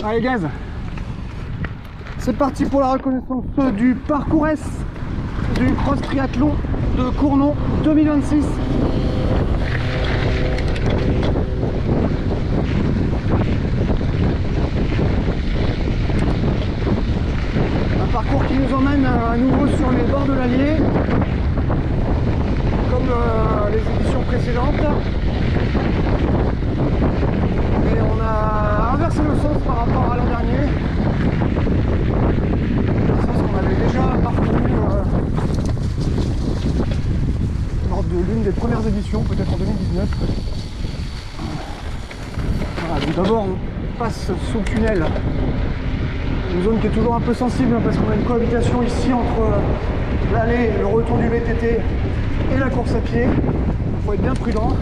Allez gaz, c'est parti pour la reconnaissance du parcours S du cross triathlon de Cournon 2026. Un parcours qui nous emmène à nouveau sur les bords de l'Allier, comme les éditions précédentes. Et on a inversé le sens par rapport à l'an dernier. Le sens qu'on avait déjà parcouru lors de l'une des premières éditions, peut-être en 2019. Voilà, donc d'abord on passe sous le tunnel, une zone qui est toujours un peu sensible parce qu'on a une cohabitation ici entre l'allée, le retour du VTT et la course à pied. Il faut être bien prudent.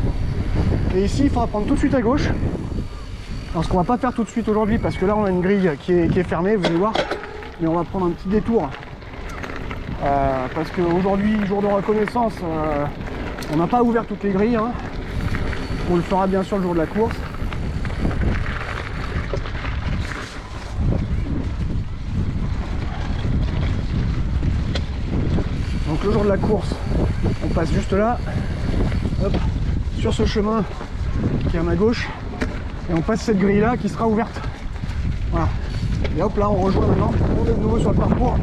Et ici il faudra prendre tout de suite à gauche. Alors ce qu'on va pas faire tout de suite aujourd'hui parce que là on a une grille qui est fermée, vous allez voir. Mais on va prendre un petit détour parce qu'aujourd'hui, jour de reconnaissance, on n'a pas ouvert toutes les grilles. Hein. On le fera bien sûr le jour de la course. Donc le jour de la course, on passe juste là, hop, sur ce chemin qui est à ma gauche, et on passe cette grille là qui sera ouverte. Voilà. Et hop là on rejoint maintenant, on est de nouveau sur le parcours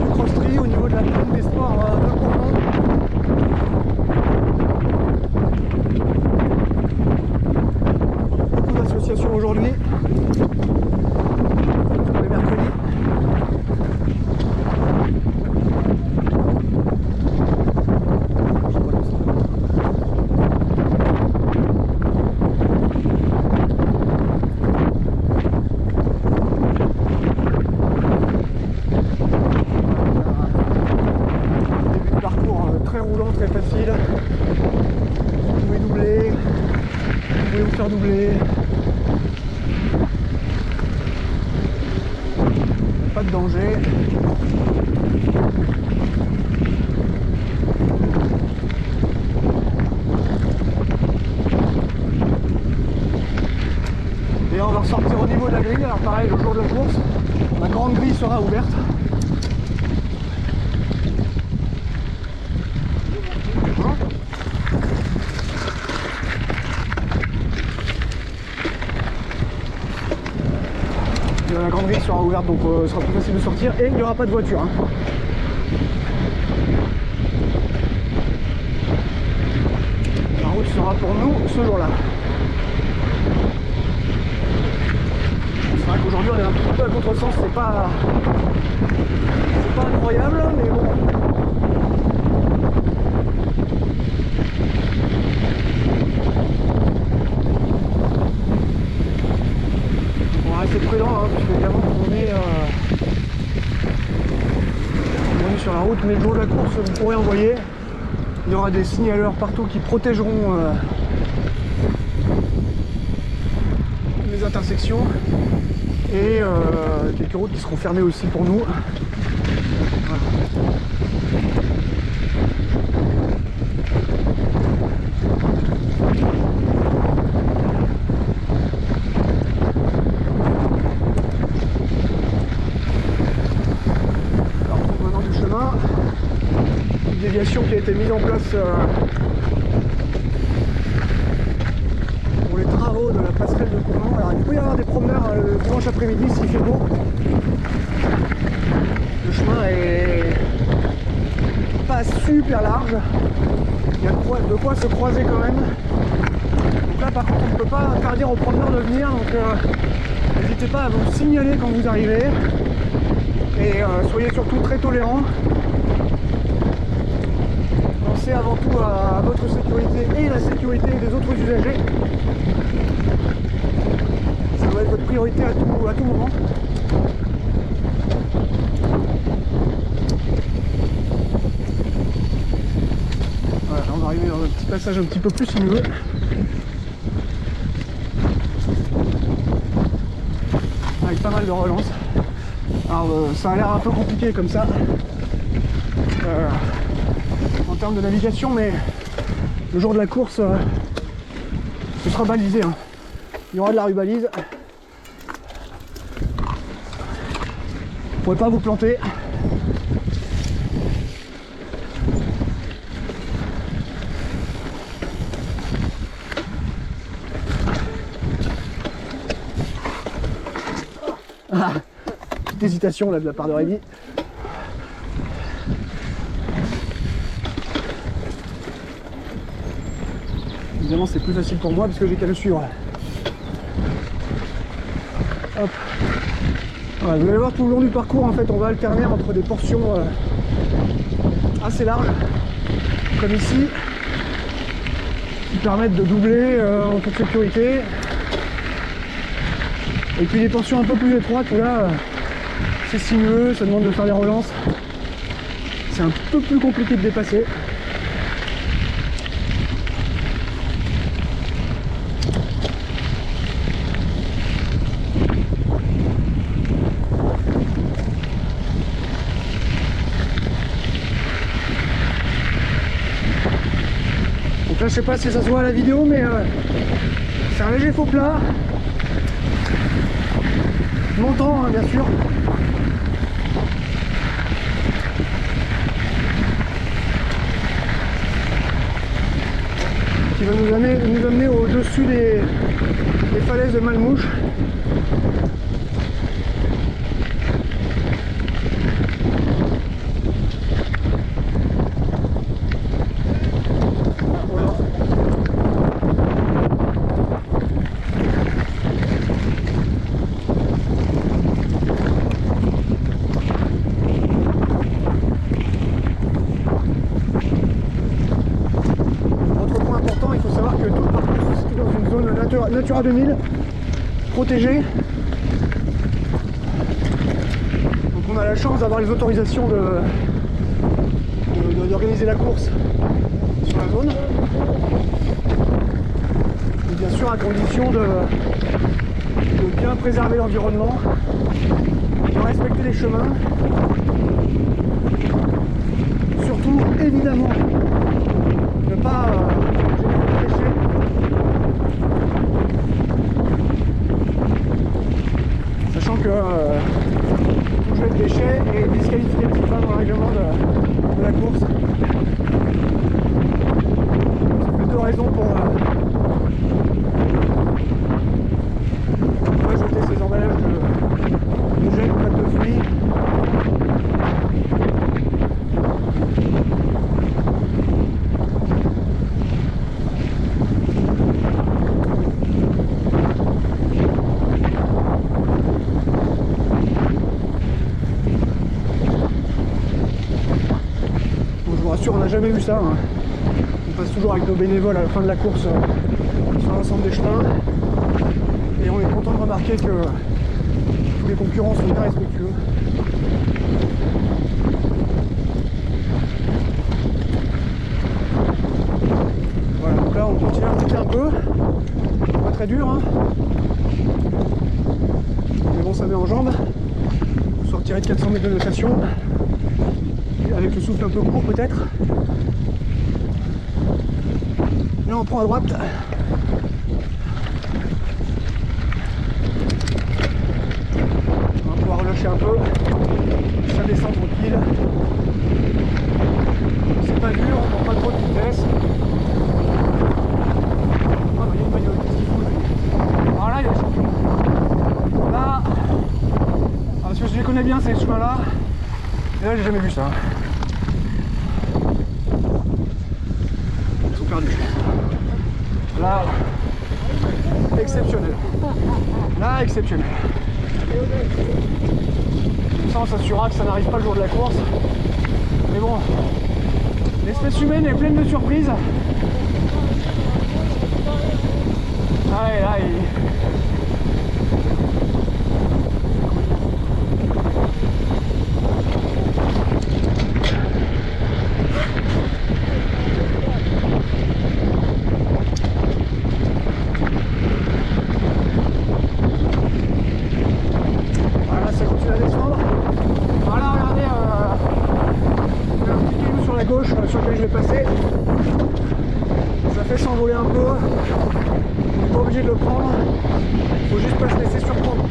du cross-tri au niveau de la plaine des sports de Cournon. Beaucoup d'associations aujourd'hui, les mercredis. Très facile, vous pouvez doubler, vous pouvez vous faire doubler, pas de danger. Et on va ressortir au niveau de la grille. Alors pareil, le jour de la course, la grande grille sera ouverte. La grande grille sera ouverte, donc ce sera plus facile de sortir et il n'y aura pas de voiture. Hein. La route sera pour nous ce jour-là. C'est vrai qu'aujourd'hui on est un petit peu à contresens, c'est pas incroyable, mais bon. C'est prudent, hein, parce qu'évidemment on est sur la route, mais le jour de la course, vous pourrez en voyer. Il y aura des signaleurs partout qui protégeront les intersections et quelques routes qui seront fermées aussi pour nous. Voilà. Déviation qui a été mise en place pour les travaux de la passerelle de Cournon. Alors il peut y avoir des promeneurs le dimanche après-midi s'il fait beau. Le chemin est pas super large, il y a de quoi se croiser quand même. Donc là par contre on ne peut pas interdire aux promeneurs de venir, donc n'hésitez pas à vous signaler quand vous arrivez et soyez surtout très tolérants. Pensez avant tout à votre sécurité et la sécurité des autres usagers. Ça doit être votre priorité à tout moment. Voilà, on va arriver dans un petit passage un petit peu plus sinueux. Avec pas mal de relance. Alors ça a l'air un peu compliqué comme ça. En termes de navigation, mais le jour de la course ce sera balisé, hein. Il y aura de la rubalise pouvez pas vous planter. Ah, petite hésitation là de la part de Rémi. Évidemment c'est plus facile pour moi parce que j'ai qu'à le suivre. Hop. Voilà, vous allez voir tout le long du parcours en fait on va alterner entre des portions assez larges comme ici qui permettent de doubler en toute sécurité. Et puis les portions un peu plus étroites où là c'est sinueux, ça demande de faire des relances. C'est un peu plus compliqué de dépasser. Donc là je sais pas si ça se voit à la vidéo mais c'est un léger faux plat. Montant hein, bien sûr. Qui va nous amener au-dessus des falaises de Malmouche. Natura 2000 protégée. Donc on a la chance d'avoir les autorisations d'organiser la course sur la zone. Et bien sûr à condition de bien préserver l'environnement, de respecter les chemins. Surtout évidemment ne pas générer de déchets. Sachant que tout jet de déchets est disqualificatif dans le règlement de la course. Ça fait deux raisons pour jeter ces emballages de gel, de pâte de fruits. On n'a jamais vu ça. Hein. On passe toujours avec nos bénévoles à la fin de la course sur l'ensemble des chemins. Et on est content de remarquer que tous les concurrents sont bien respectueux. Voilà, donc là on continue à monter un peu. Pas très dur. Hein. Mais bon, ça met en jambes. On se retirer de 400 mètres de natation. Avec le souffle un peu court peut-être. Là on prend à droite. On va pouvoir relâcher un peu. Ça descend tranquille. C'est pas dur, on prend pas trop de vitesse. Ah bah il y a une bagnole, qu'est-ce qu'il fout? Alors là il y a le champion. Là, parce que je les connais bien ces chemins là. Et là j'ai jamais vu ça. Ils sont perdus. Là, exceptionnel. Là, exceptionnel. Comme ça on s'assurera que ça n'arrive pas le jour de la course. Mais bon, l'espèce humaine est pleine de surprises. Allez, là, sur lequel je vais passer, ça fait s'envoler un peu, on n'est pas obligé de le prendre, il faut juste pas se laisser surprendre.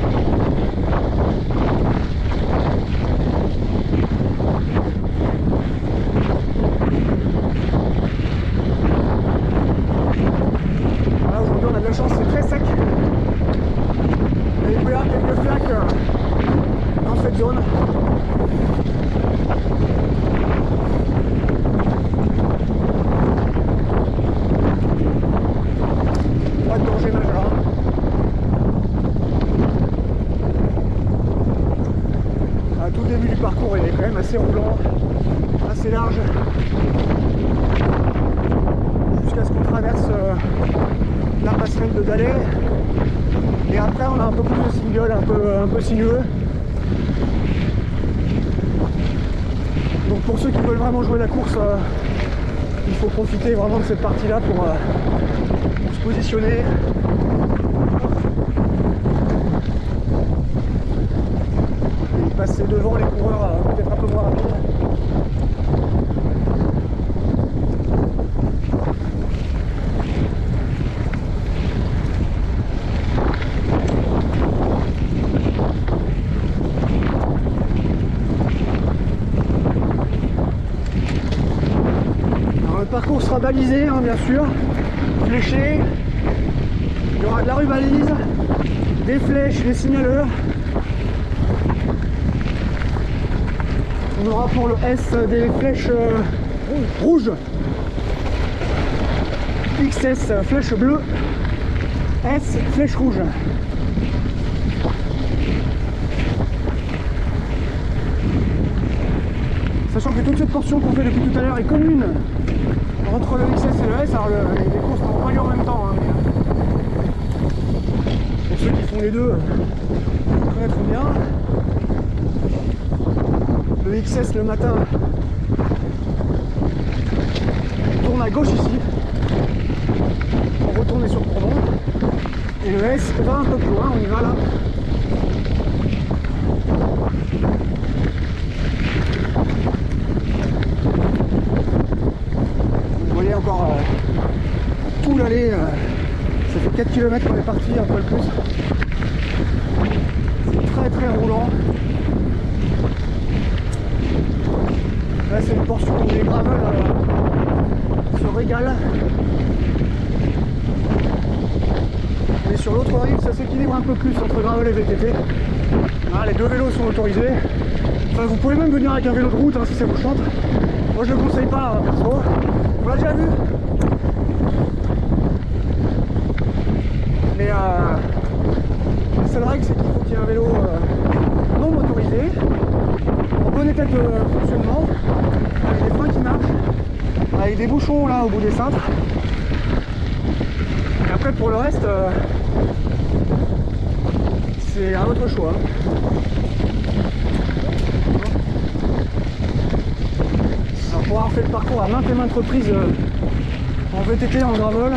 assez roulant, assez large, jusqu'à ce qu'on traverse la passerelle de Dalais. Et après on a un peu plus de single, un peu sinueux. Donc pour ceux qui veulent vraiment jouer la course, il faut profiter vraiment de cette partie-là pour se positionner. Et passer devant les coureurs peut-être un peu moins rapides. Le parcours sera balisé, hein, bien sûr, fléché. Il y aura de la rubalise, des flèches, des signaleurs. On aura pour le S des flèches rouges, XS flèche bleue, S flèche rouge. Sachant que toute cette portion qu'on fait depuis tout à l'heure est commune entre le XS et le S, alors les courses n'ont pas lieu en même temps. Hein, pour ceux qui font les deux, connaîtront bien. Le XS le matin tourne à gauche ici, pour retourner sur Courdon. Et le S va un peu plus loin, on y va là. Encore tout l'allée, ça fait 4 km qu'on est parti, un peu plus. C'est très très roulant. Là c'est une portion où les gravels se régalent. Mais sur l'autre rive ça s'équilibre un peu plus entre gravel et VTT. Ah, les deux vélos sont autorisés. Enfin, vous pouvez même venir avec un vélo de route hein, si ça vous chante. Moi je le conseille pas hein, perso. On l'a déjà vu. Mais la seule règle c'est qu'il faut qu'il y ait un vélo non motorisé, en bon état de fonctionnement, avec des freins qui marchent, avec des bouchons là au bout des cintres. Et après pour le reste, c'est un autre choix. Alors pour avoir fait le parcours à maintes et maintes reprises en VTT, en gravel,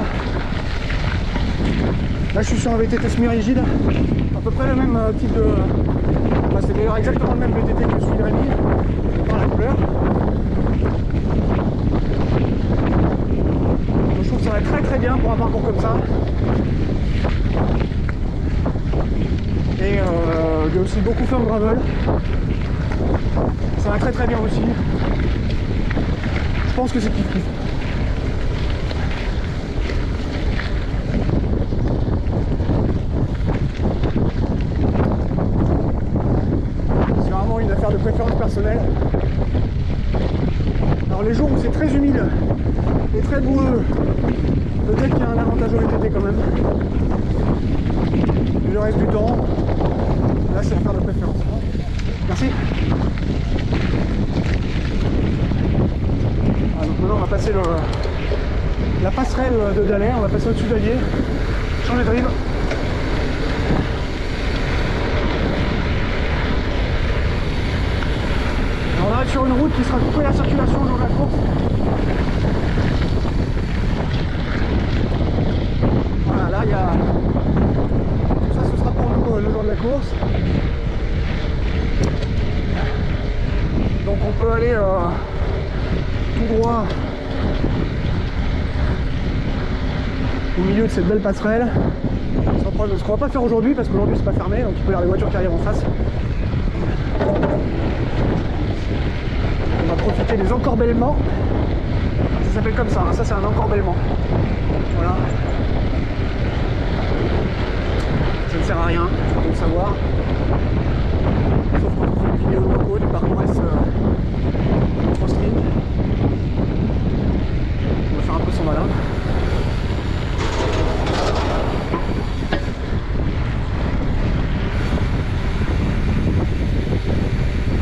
là je suis sur un VTT semi-rigide, à peu près le même type de... Enfin, c'est d'ailleurs exactement le même VTT que celui de Rémi, par la couleur. Donc, je trouve que ça va très très bien pour un parcours comme ça. Et j'ai aussi beaucoup fait en gravel. Ça va très très bien aussi. Je pense que c'est kiff-kiff. Une affaire de préférence personnelle. Alors les jours où c'est très humide et très boueux, peut-être qu'il y a un avantage au VTT quand même. Mais le reste du temps, là c'est l'affaire de préférence. Merci. Ah, donc maintenant on va passer la passerelle de Dalais, on va passer au-dessus d'Allier, changer de rive. On va être sur une route qui sera coupée à la circulation le jour de la course. Voilà, là il y a... Ça ce sera pour nous le jour de la course. Donc on peut aller tout droit au milieu de cette belle passerelle. Ce qu'on va pas faire aujourd'hui parce qu'aujourd'hui c'est pas fermé, donc il peut y avoir des voitures qui arrivent en face. On va profiter des encorbellements. Ça s'appelle comme ça, hein. Ça c'est un encorbellement. Voilà. Ça ne sert à rien, il faut le savoir. Sauf quand on fait une vidéo de loco, du parcours S crossing. On va faire un peu son malin.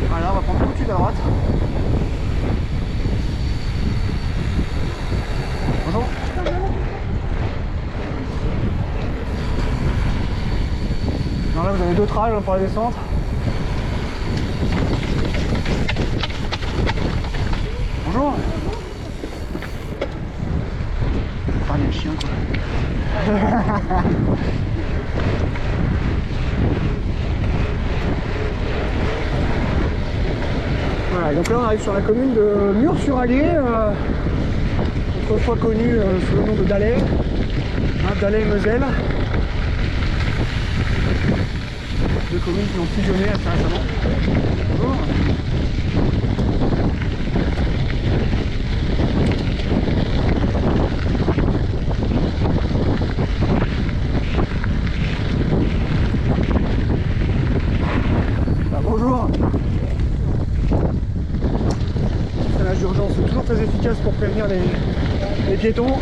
Voilà, on va prendre tout de suite à droite. Alors là vous avez 2 trails pour la descente. Bonjour. Ah, il y a un chien quoi. Voilà, donc là on arrive sur la commune de Murs-sur-Allier, autrefois connue sous le nom de Dallay, Dallay-Moselle. 2 communes qui ont fusionné assez récemment. Bonjour. Bonjour. Le freinage d'urgence est toujours très efficace pour prévenir les piétons.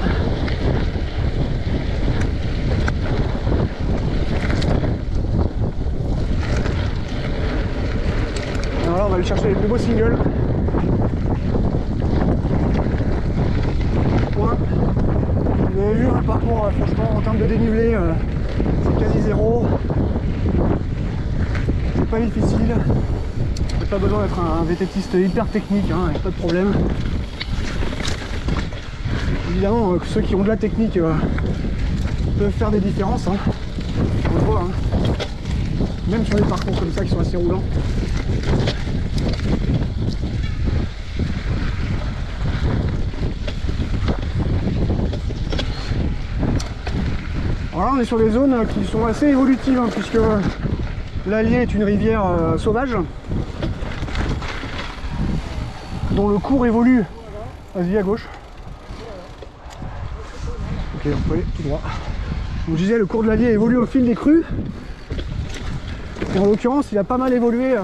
Alors là on va aller chercher les plus beaux singles. Point. Vous avez vu un parcours franchement en termes de dénivelé c'est quasi zéro. C'est pas difficile. Pas besoin d'être un VTTiste hyper technique, hein, pas de problème. Évidemment, ceux qui ont de la technique peuvent faire des différences. Hein. On le voit, hein. Même sur les parcours comme ça qui sont assez roulants. Alors là, on est sur des zones qui sont assez évolutives, hein, puisque l'Allier est une rivière sauvage, dont le cours évolue. Vas-y à gauche. Ok, on peut aller tout droit. Donc, je disais, le cours de l'Allier évolue au fil des crues. Et en l'occurrence, il a pas mal évolué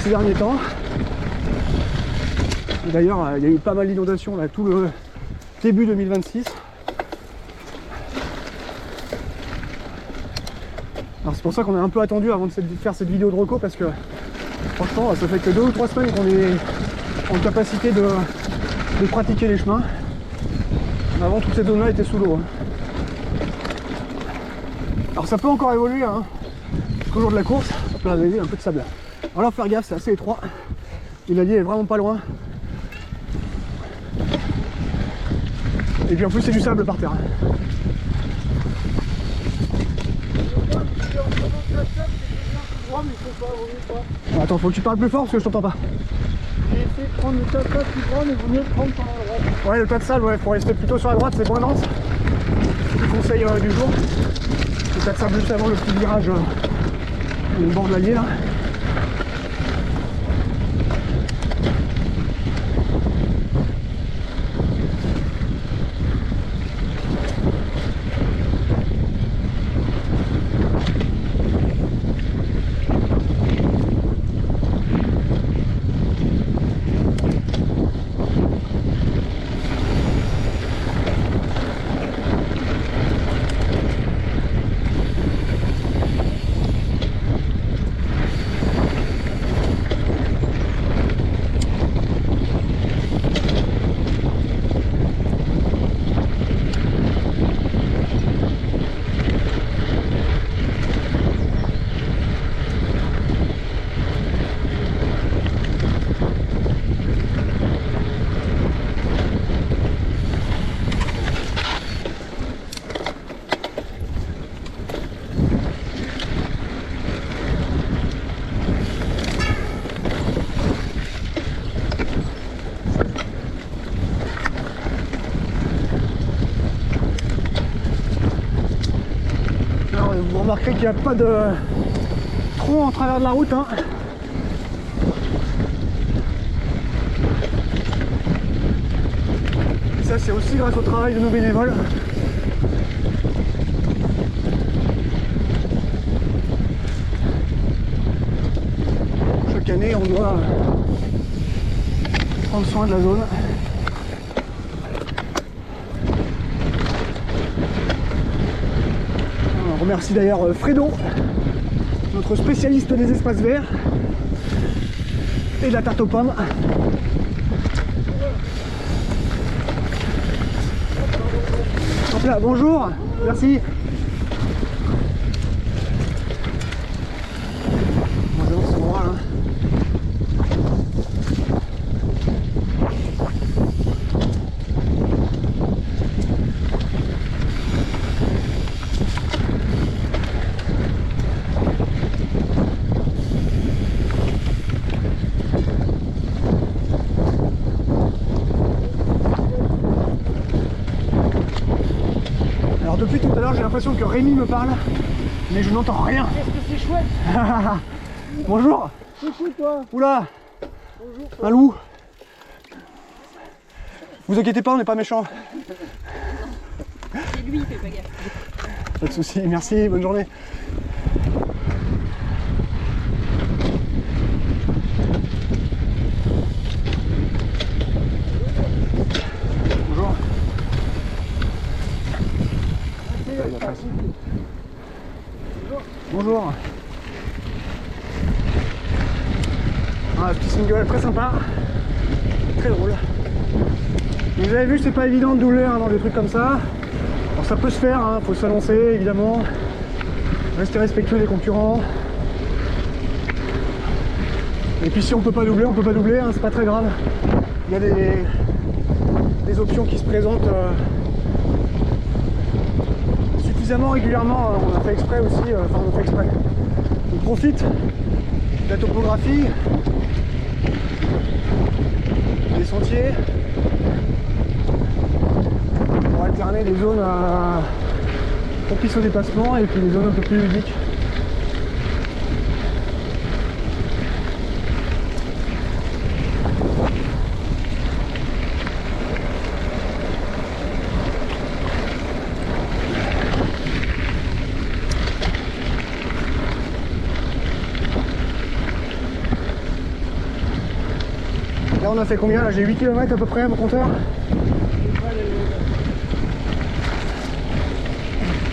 ces derniers temps. Et d'ailleurs, il y a eu pas mal d'inondations là, tout le début 2026. Alors c'est pour ça qu'on a un peu attendu avant de faire cette vidéo de reco, parce que franchement ça fait que 2 ou 3 semaines qu'on est en capacité de pratiquer les chemins. Avant toutes ces zones là étaient sous l'eau. Alors ça peut encore évoluer hein, jusqu'au jour de la course. Hop là, vous avez vu un peu de sable. Alors là faut faire gaffe, c'est assez étroit. Et l'Allier est vraiment pas loin. Et puis en plus c'est du sable par terre. Attends, faut que tu parles plus fort parce que je t'entends pas. J'ai essayé de prendre le tas de sable plus grand, mais vaut mieux le prendre par la droite. Ouais, le tas de sable, ouais, faut rester plutôt sur la droite, c'est moins dense. C'est le conseil du jour. Le tas de sable juste avant le petit virage au bord de l'Allier là. Vous remarquerez qu'il n'y a pas de tronc en travers de la route. Hein. Et ça c'est aussi grâce au travail de nos bénévoles. Chaque année on doit prendre soin de la zone. On remercie d'ailleurs Fredo, notre spécialiste des espaces verts et de la tarte aux pommes. Hop là, bonjour, merci. l'impression que Rémi me parle, mais je n'entends rien. Qu'est-ce que c'est chouette. Bonjour. Coucou toi. Oula. Bonjour. Un loup. Vous inquiétez pas, on n'est pas méchants. C'est lui, il fait pas gaffe. Pas de soucis, merci, bonne journée. Bonjour. Bonjour. Un petit single très sympa, très drôle. Vous avez vu, c'est pas évident de doubler dans des trucs comme ça. Alors ça peut se faire, faut s'annoncer évidemment. Rester respectueux des concurrents. Et puis si on peut pas doubler, on peut pas doubler, c'est pas très grave. Il y a des options qui se présentent suffisamment régulièrement. On a fait exprès aussi, enfin on a fait exprès. On profite de la topographie, des sentiers, pour alterner des zones propices au dépassement et puis des zones un peu plus ludiques. Là on a fait combien là? J'ai 8 km à peu près à mon compteur.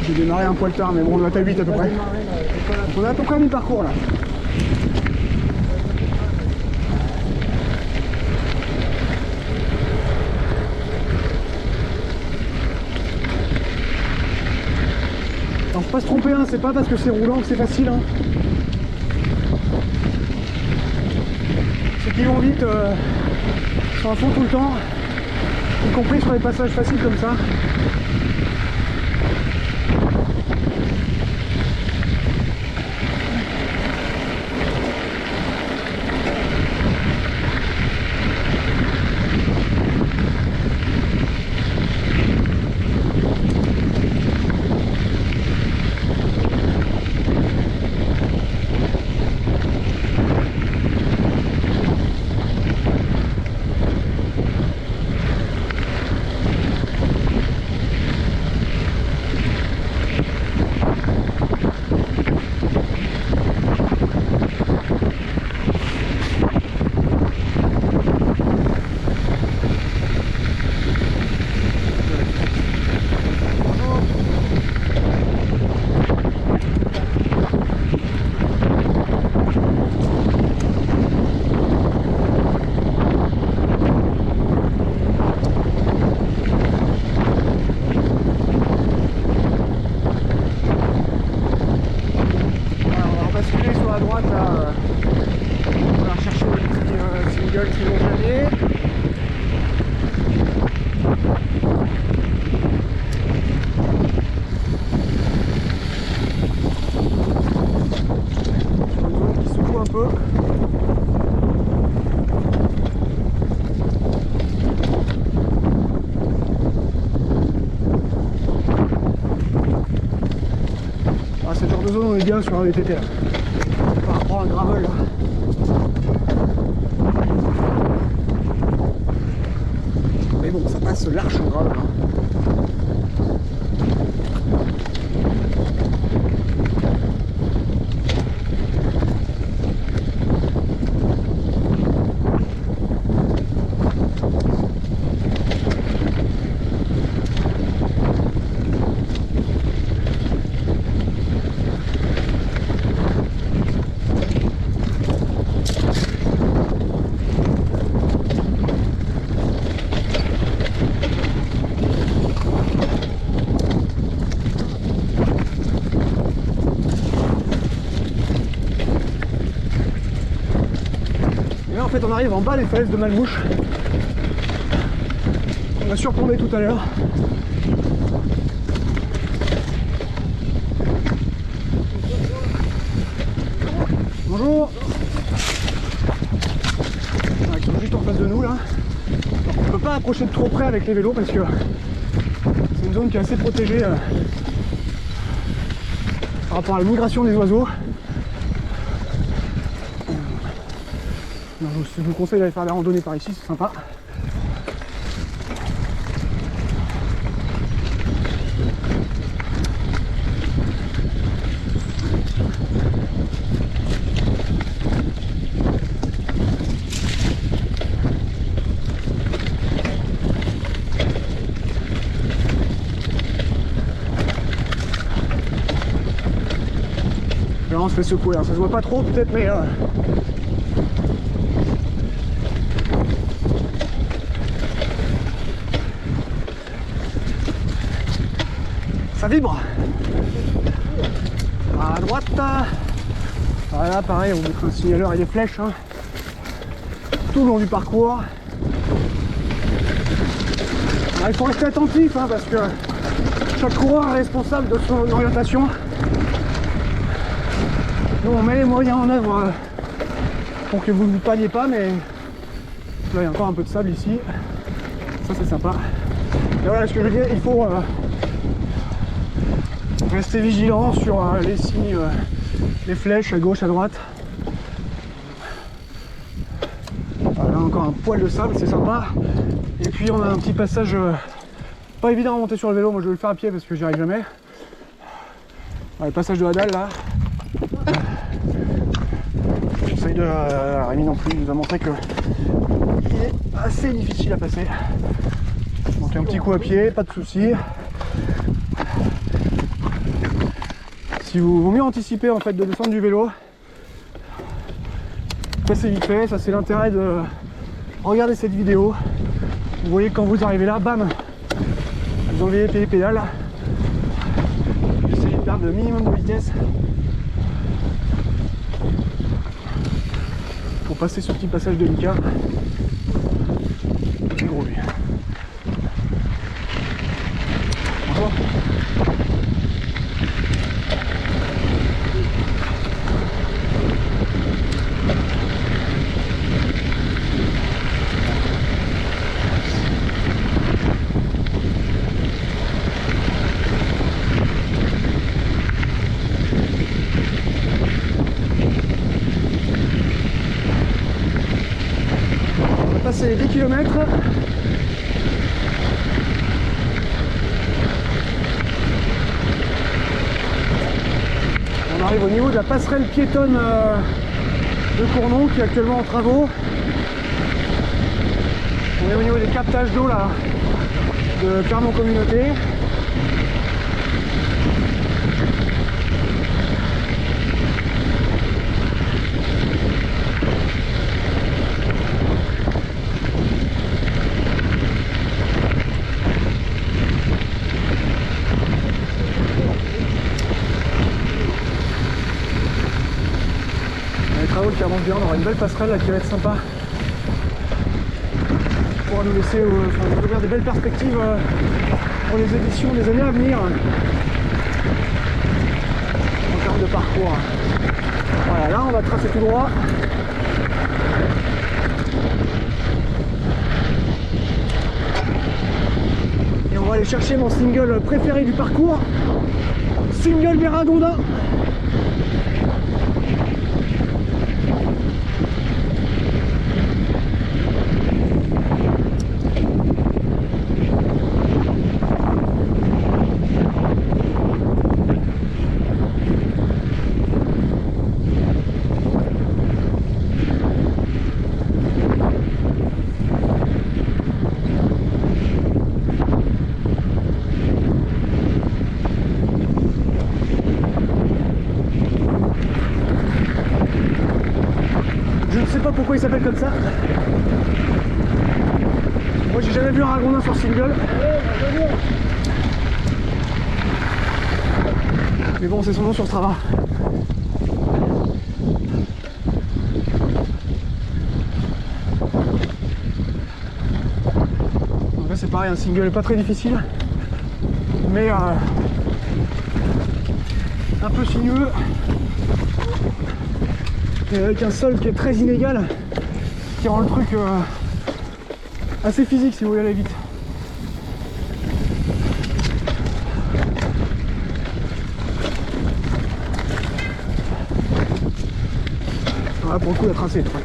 J'ai démarré un poil tard mais bon on doit être à 8 à peu près. On a à peu près mi-parcours là. Alors faut pas se tromper, c'est pas parce que c'est roulant que c'est facile. Ceux qui vont vite sont à fond tout le temps, y compris sur les passages faciles comme ça. On est bien sur un VTT là, par rapport à un gravel là. Mais bon, ça passe large en gravel. En fait on arrive en bas des falaises de Malmouche. On a surplombé tout à l'heure. Bonjour. Voilà, qui sont juste en face de nous là. Alors, on peut pas approcher de trop près avec les vélos parce que c'est une zone qui est assez protégée par rapport à la migration des oiseaux. Donc, je vous conseille d'aller faire des randonnées par ici, c'est sympa. Là on se fait secouer, hein. Ça se voit pas trop peut-être, mais ça vibre. À droite, voilà, pareil, on met un signaleur et des flèches, hein, tout le long du parcours. Alors, il faut rester attentif, hein, parce que chaque coureur est responsable de son orientation. Nous on met les moyens en œuvre pour que vous ne vous paniez pas, mais là il y a encore un peu de sable ici, ça c'est sympa. Et voilà ce que je veux dire, il faut rester vigilant sur les signes, les flèches à gauche, à droite. Voilà, encore un poil de sable, c'est sympa. Et puis on a un petit passage pas évident à monter sur le vélo, moi je vais le faire à pied parce que j'y arrive jamais. Voilà, le passage de la dalle là. J'essaye de... Rémi non plus, il nous a montré que il est assez difficile à passer. Donc un petit coup à pied, pas de souci. Si vous vaut mieux anticiper en fait de descendre du vélo, passez vite fait, ça c'est l'intérêt de regarder cette vidéo. Vous voyez quand vous arrivez là, bam, vous enlevez les pédales. Essayez de perdre le minimum de vitesse pour passer ce petit passage délicat. C'est gros lui. Bonjour. C'est les 10 km. On arrive au niveau de la passerelle piétonne de Cournon qui est actuellement en travaux. On est au niveau des captages d'eau là de Clermont Communauté. Qui avance bien, on aura une belle passerelle là qui va être sympa. On pourra nous laisser nous ouvrir des belles perspectives pour les éditions des années à venir en termes de parcours. Voilà, là on va tracer tout droit. Et on va aller chercher mon single préféré du parcours, single Véragondin. Pourquoi il s'appelle comme ça? Moi j'ai jamais vu un ragondin sur single. Mais bon, c'est son nom sur Strava. Donc là c'est pareil, un single pas très difficile, mais un peu sinueux. Et avec un sol qui est très inégal, qui rend le truc assez physique si vous voulez aller vite. Ah, pour le coup, la tracée est trop.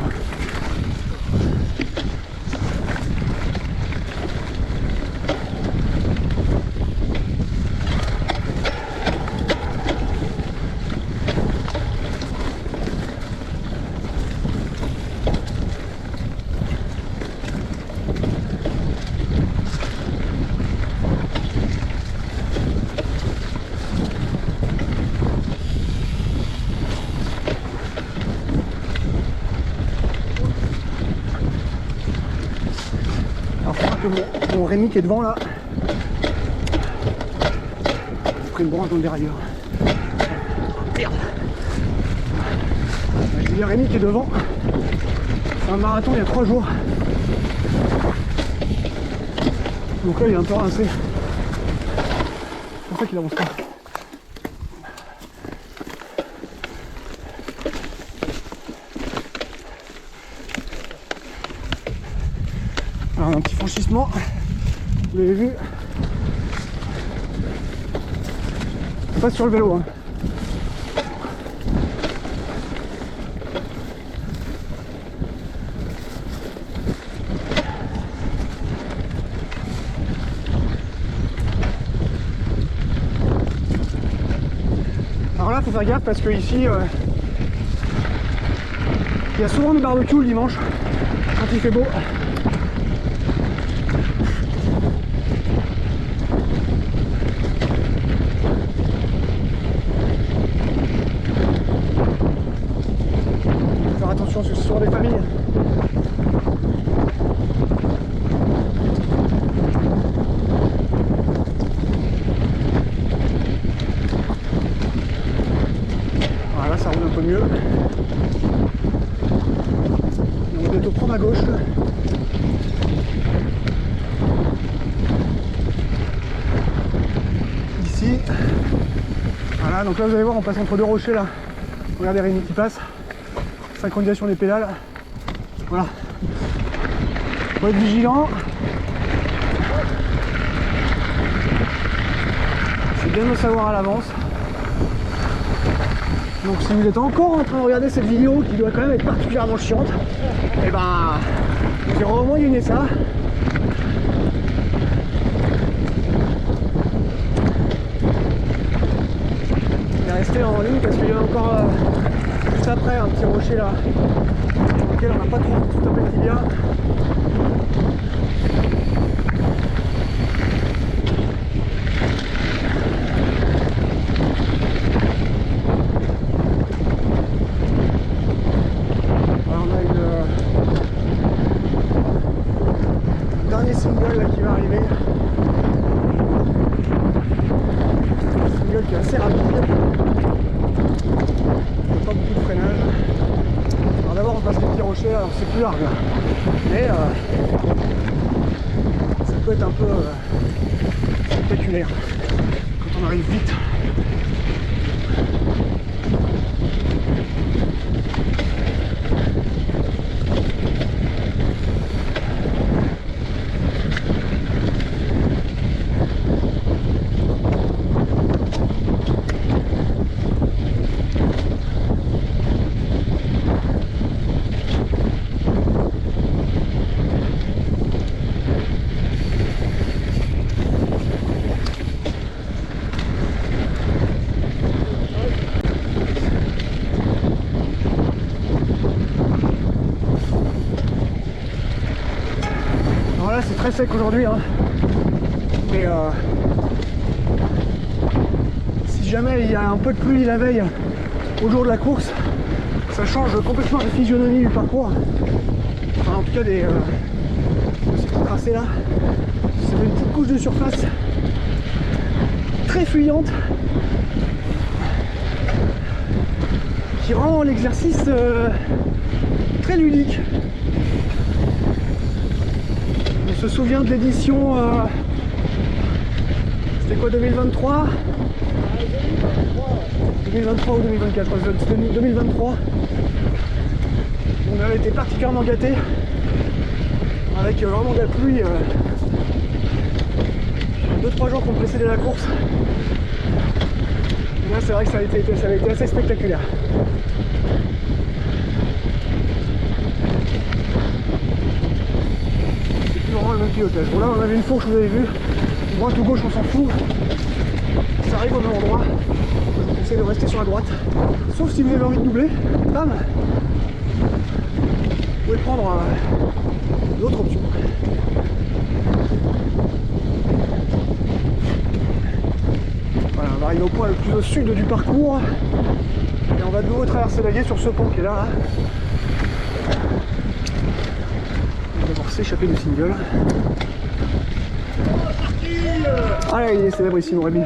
Mon Rémi qui est devant là, j'ai pris une branche dans le dérailleur. Merde. Il y a Rémi qui est devant. C'est un marathon il y a 3 jours. Donc là il est un peu rincé. C'est pour ça qu'il avance pas. Alors, un petit franchissement, vous l'avez vu, pas sur le vélo. Hein. Alors là, faut faire gaffe parce que ici, il y a souvent des barbecues le dimanche quand il fait beau. Attention, ce sont des familles. Voilà, ça roule un peu mieux. On va bientôt prendre à gauche. Ici. Voilà, donc là vous allez voir, on passe entre deux rochers là. Regardez Rémi qui passe. Synchronisation des pédales. Voilà. Faut être vigilant. C'est bien de le savoir à l'avance. Donc si vous êtes encore en train de regarder cette vidéo qui doit quand même être particulièrement chiante, et ben j'ai remogné ça. Et restez en ligne parce qu'il y a encore juste après un petit rocher là dans lequel on n'a pas tout tapé le tibia. Alors on a un dernier single là qui va arriver. Un single qui est assez rapide. Pas beaucoup de freinage. Alors d'abord on passe les petits rochers, alors c'est plus large là. Mais ça peut être un peu spectaculaire quand on arrive vite. C'est très sec aujourd'hui, hein. Mais si jamais il y a un peu de pluie la veille au jour de la course, ça change complètement la physionomie du parcours. Enfin, en tout cas de ces petits tracés là. Ça fait une petite couche de surface très fuyante qui rend l'exercice très ludique. On se souvient de l'édition, c'était quoi, 2023 2023 ou 2024, c'était 2023. On avait été particulièrement gâtés avec vraiment de la pluie 2-3 jours qu'on précédait la course. Et là c'est vrai que ça a été assez spectaculaire. exactement le même pilotage. Bon là on avait une fourche, vous avez vu, droite ou gauche on s'en fout, ça arrive au même endroit. Je vous conseille de rester sur la droite, sauf si vous avez envie de doubler, bam, vous pouvez prendre l'autre option. Voilà, on va arriver au point le plus au sud du parcours et on va de nouveau traverser la Gaie sur ce pont qui est là. On va d'abord s'échapper du single. Allez, il est célèbre ici, mon Rémi.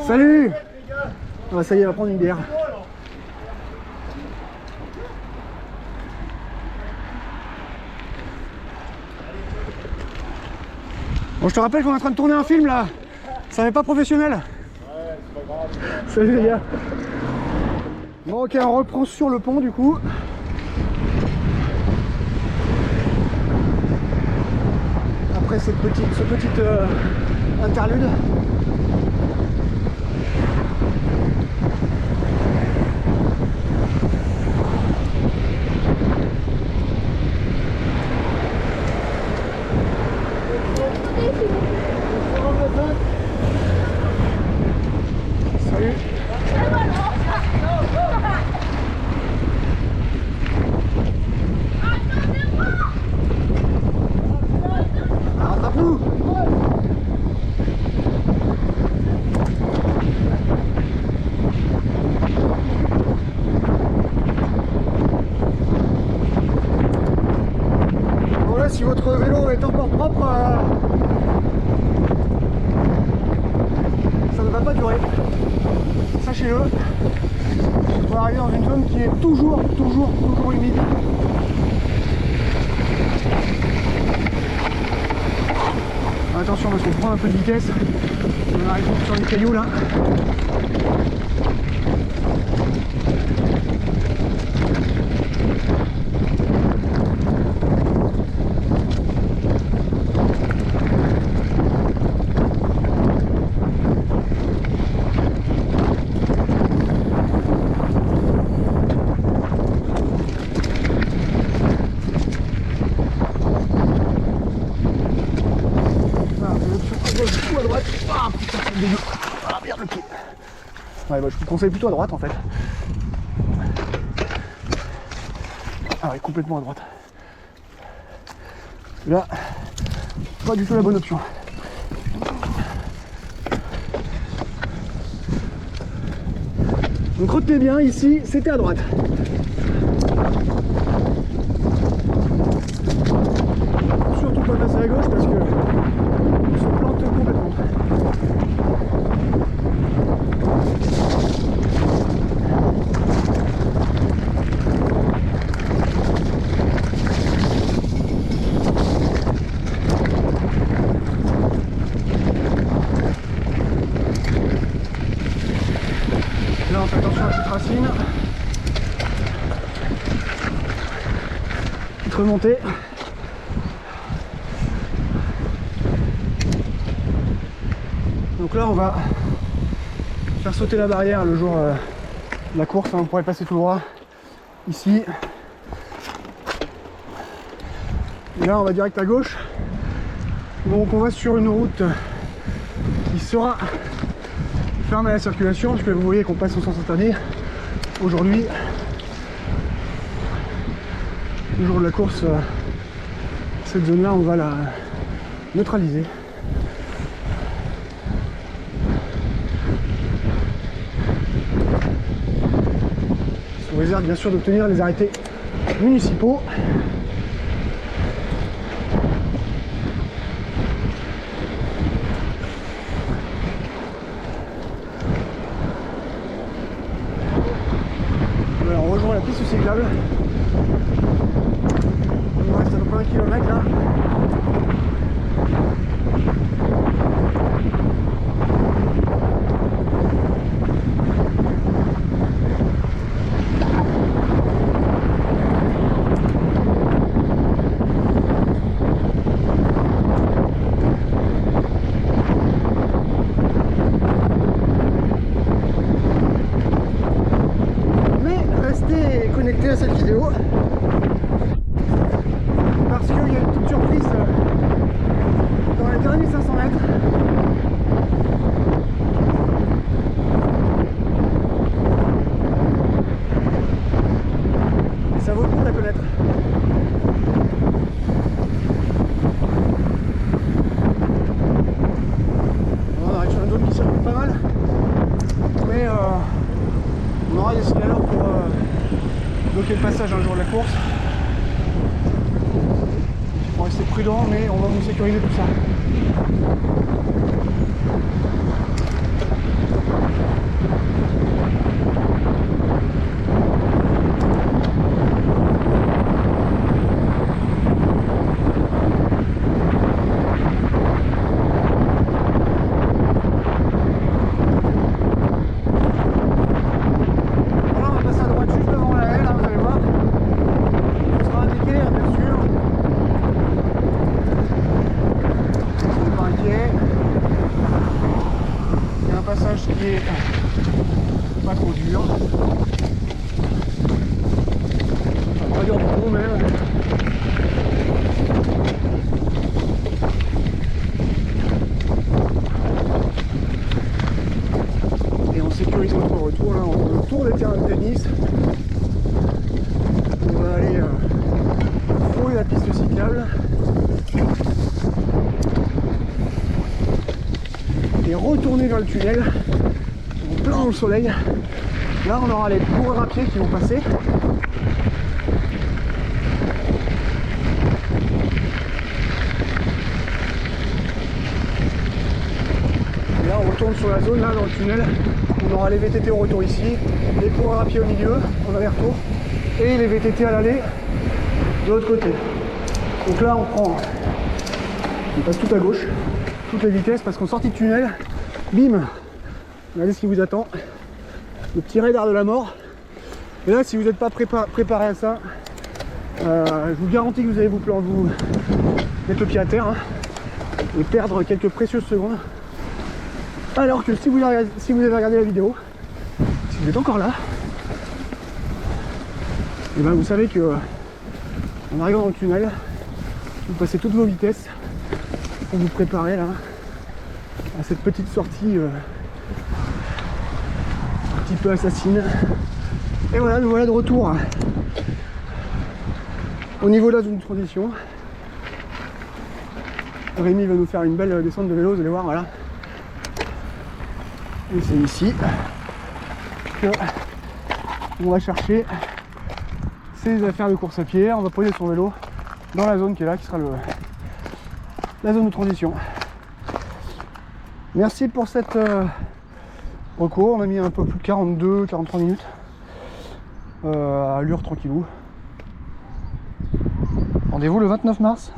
Salut! Ah bah ça y est, on va prendre une bière. Bon, je te rappelle qu'on est en train de tourner un film là. Ça n'est pas professionnel. Ouais, c'est pas grave. Salut les gars. Bon ok, on reprend sur le pont du coup. Après ce petit interlude. Salut. Rattrape-nous. Bon là, si votre vélo est encore propre, ça ne va pas durer. Sachez-le. On va arriver dans une zone qui est toujours humide. Attention parce qu'on prend un peu de vitesse. On arrive sur les cailloux là. Ou à droite. Ah putain, c'est dégueu. Ah merde le pied. Ouais, bah, je vous conseille plutôt à droite en fait. Ah ouais, complètement à droite. Là, pas du tout la bonne option. Donc retenez bien, ici, c'était à droite. Surtout pas passer à gauche parce que on se plante complètement. Là on fait attention à cette racine. Petite remontée. Donc là on va faire sauter la barrière le jour de la course, hein. On pourrait passer tout droit ici. Et là on va direct à gauche. Donc on va sur une route qui sera fermée à la circulation, puisque vous voyez qu'on passe au sens interdit. Aujourd'hui, le jour de la course, cette zone là on va la neutraliser. Sous réserve bien sûr d'obtenir les arrêtés municipaux. Voilà, on rejoint la piste cyclable. Il nous reste à peu près 1 km là. Connecté à cette vidéo parce qu'il y a une petite surprise bloquer le passage un jour de la course. On va rester prudent, mais on va vous sécuriser tout ça. Qui est pas trop dur, enfin, pas dur du tout même. Et on sécurise notre retour là, on fait le tour des terrains de tennis. On va aller fouiller la piste cyclable et retourner vers le tunnel. Plein dans le soleil. Là on aura les coureurs à pied qui vont passer. Et là on retourne sur la zone là dans le tunnel. On aura les VTT au retour ici, les coureurs à pied au milieu, en aller-retour, et les VTT à l'aller de l'autre côté. Donc là on passe tout à gauche, toutes les vitesses, parce qu'en sortie de tunnel, bim, regardez ce qui vous attend, le petit radar de la mort. Et là, si vous n'êtes pas préparé à ça, je vous garantis que vous allez vous mettre le pied à terre, hein, et perdre quelques précieuses secondes. Alors que si vous avez regardé la vidéo, si vous êtes encore là, et ben vous savez que en arrivant dans le tunnel, vous passez toutes vos vitesses pour vous préparer là à cette petite sortie un petit peu assassine. Et voilà, nous voilà de retour au niveau de la zone de transition. Rémi va nous faire une belle descente de vélo, vous allez voir, voilà. Et c'est ici que on va chercher ses affaires de course à pied. On va poser son vélo dans la zone qui est là, qui sera la zone de transition. Merci pour cette recours. On a mis un peu plus de 42-43 minutes à allure tranquillou. Rendez-vous le 29 mars.